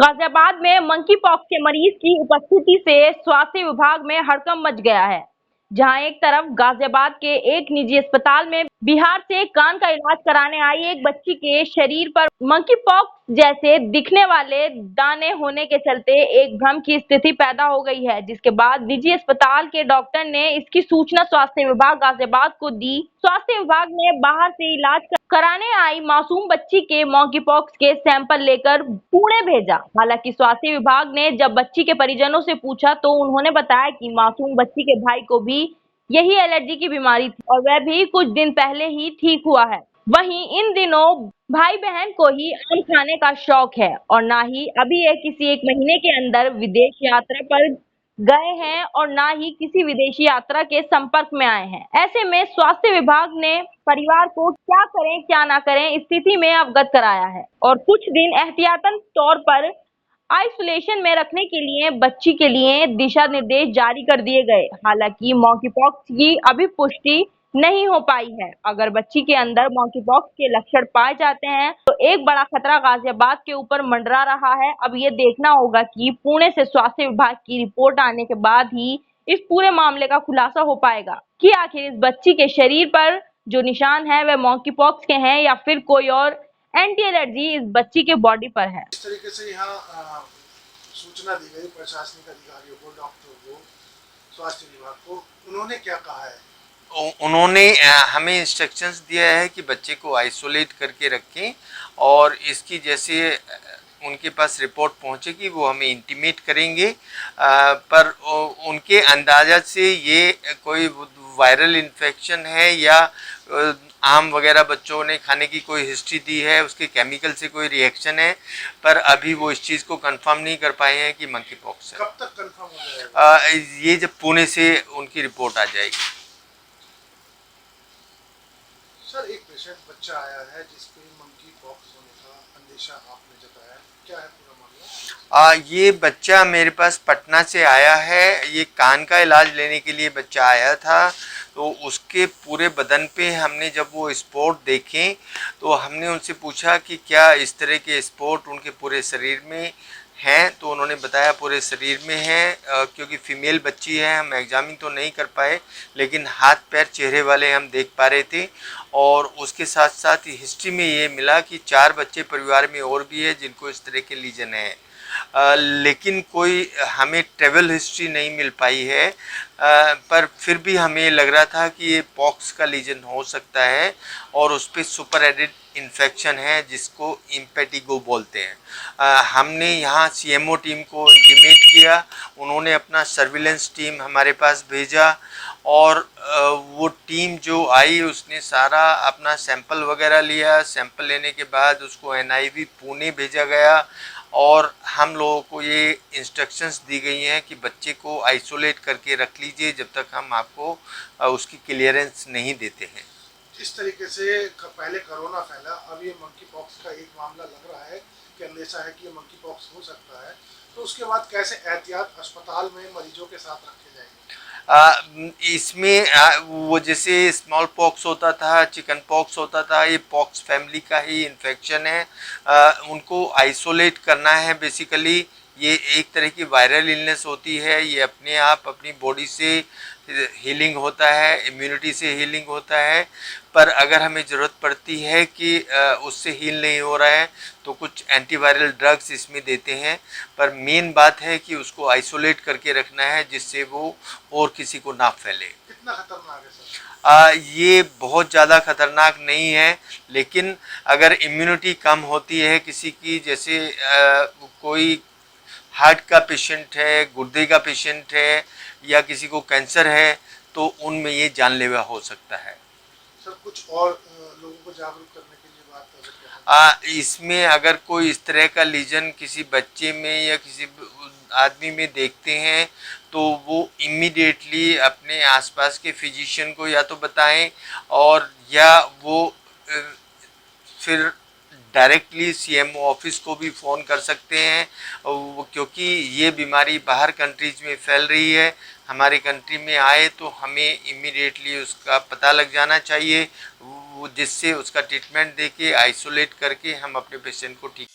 गाजियाबाद में monkey pox के मरीज की उपस्थिति से स्वास्थ्य विभाग में हड़कंप मच गया है। जहां एक तरफ गाजियाबाद के एक निजी अस्पताल में बिहार से कान का इलाज कराने आई एक बच्ची के शरीर पर मंकी पॉक्स जैसे दिखने वाले दाने होने के चलते एक भ्रम की स्थिति पैदा हो गई है, जिसके बाद निजी अस्पताल के डॉक्टर ने इसकी सूचना स्वास्थ्य विभाग गाजियाबाद को दी। स्वास्थ्य विभाग ने बाहर से इलाज कराने आई मासूम बच्ची के मंकी पॉक्स के सैंपल लेकर पुणे भेजा। हालांकि स्वास्थ्य विभाग ने जब बच्ची के परिजनों से पूछा तो उन्होंने बताया कि मासूम बच्ची के भाई को भी यही एलर्जी की बीमारी थी और वह भी कुछ दिन पहले ही ठीक हुआ है। वहीं इन दिनों भाई बहन को ही आम खाने का शौक है और ना ही अभी ये किसी एक महीने के अंदर विदेश यात्रा पर गए हैं और ना ही किसी विदेशी यात्रा के संपर्क में आए हैं। ऐसे में स्वास्थ्य विभाग ने परिवार को क्या करें क्या ना करें स्थिति में अवगत कराया है और कुछ दिन एहतियातन तौर पर आइसोलेशन में रखने के लिए बच्ची के लिए दिशा निर्देश जारी कर दिए गए। हालांकि मॉन्कीपॉक्स की अभी पुष्टि नहीं हो पाई है। अगर बच्ची के अंदर मॉन्कीपॉक्स के लक्षण पाए जाते हैं तो एक बड़ा खतरा गाजियाबाद के ऊपर मंडरा रहा है। अब ये देखना होगा कि पुणे से स्वास्थ्य विभाग की रिपोर्ट आने के बाद ही इस पूरे मामले का खुलासा हो पाएगा कि आखिर इस बच्ची के शरीर पर जो निशान है वह मॉन्कीपॉक्स के हैं या फिर कोई और एंटी एलर्जी इस बच्ची के बॉडी पर है। इस तरीके से यहाँ सूचना दी गई प्रशासनिक अधिकारियों को, डॉक्टर को, स्वास्थ्य विभाग को, उन्होंने क्या कहा है? उन्होंने हमें इंस्ट्रक्शंस दिया है कि बच्चे को आइसोलेट करके रखें और इसकी जैसे उनके पास रिपोर्ट पहुंचेगी वो हमें इंटीमेट करेंगे। पर उनके अंदाजा से ये कोई वायरल इन्फेक्शन है या आम वगैरह बच्चों ने खाने की कोई हिस्ट्री दी है, उसके केमिकल से कोई रिएक्शन है, पर अभी वो इस चीज़ को कंफर्म नहीं कर पाए हैं कि मंकी पॉक्स है। कब तक कंफर्म हो जाएगा? ये जब पुणे से उनकी रिपोर्ट आ जाएगी। सर, एक पेशेंट बच्चा आया है जिसपे मंकी पॉक्स होने का अंदेशा आपने जताया, क्या है पूरा मामला? ये बच्चा मेरे पास पटना से आया है। ये कान का इलाज लेने के लिए बच्चा आया था, तो उसके पूरे बदन पे हमने जब वो स्पॉट देखे तो हमने उनसे पूछा कि क्या इस तरह के स्पॉट उनके पूरे शरीर में हैं, तो उन्होंने बताया पूरे शरीर में है। क्योंकि फीमेल बच्ची है, हम एग्जामिन तो नहीं कर पाए, लेकिन हाथ पैर चेहरे वाले हम देख पा रहे थे। और उसके साथ साथ हिस्ट्री में ये मिला कि 4 बच्चे परिवार में और भी है जिनको इस तरह के लीजन है। लेकिन कोई हमें ट्रेवल हिस्ट्री नहीं मिल पाई है, पर फिर भी हमें लग रहा था कि ये पॉक्स का लीजन हो सकता है और उस पर सुपर एडिड इन्फेक्शन है जिसको इम्पेटिगो बोलते हैं। हमने यहाँ सीएमओ टीम को इंटीमेट किया, उन्होंने अपना सर्विलेंस टीम हमारे पास भेजा और वो टीम जो आई उसने सारा अपना सैंपल वगैरह लिया। सैंपल लेने के बाद उसको एनआईवी पुणे भेजा गया और हम लोगों को ये इंस्ट्रक्शंस दी गई हैं कि बच्चे को आइसोलेट करके रख लीजिए जब तक हम आपको उसकी क्लियरेंस नहीं देते हैं। इस तरीके से पहले कोरोना फैला, अब ये मंकी पॉक्स का एक मामला लग रहा है कि अंदेशा है कि ये मंकी पॉक्स हो सकता है, तो उसके बाद कैसे एहतियात अस्पताल में मरीजों के साथ रखे जाएंगे? इसमें वो जैसे स्मॉल पॉक्स होता था, चिकन पॉक्स होता था, ये पॉक्स फैमिली का ही इन्फेक्शन है। उनको आइसोलेट करना है। बेसिकली ये एक तरह की वायरल इलनेस होती है, ये अपने आप अपनी बॉडी से हीलिंग होता है, इम्यूनिटी से हीलिंग होता है। पर अगर हमें ज़रूरत पड़ती है कि उससे हील नहीं हो रहा है तो कुछ एंटीवायरल ड्रग्स इसमें देते हैं, पर मेन बात है कि उसको आइसोलेट करके रखना है जिससे वो और किसी को ना फैले। कितना खतरनाक है सर? ये बहुत ज़्यादा खतरनाक नहीं है, लेकिन अगर इम्यूनिटी कम होती है किसी की, जैसे कोई हार्ट का पेशेंट है, गुर्दे का पेशेंट है या किसी को कैंसर है, तो उनमें ये जानलेवा हो सकता है। सर, कुछ और लोगों को जागरूक करने के लिए बात कर सकते हैं? इसमें अगर कोई इस तरह का लीजन किसी बच्चे में या किसी आदमी में देखते हैं तो वो इमीडिएटली अपने आसपास के फिजिशियन को या तो बताएं और या वो फिर डायरेक्टली सीएमओ ऑफिस को भी फ़ोन कर सकते हैं, क्योंकि ये बीमारी बाहर कंट्रीज में फैल रही है। हमारे कंट्री में आए तो हमें इमीडिएटली उसका पता लग जाना चाहिए, जिससे उसका ट्रीटमेंट देके आइसोलेट करके हम अपने पेशेंट को ठीक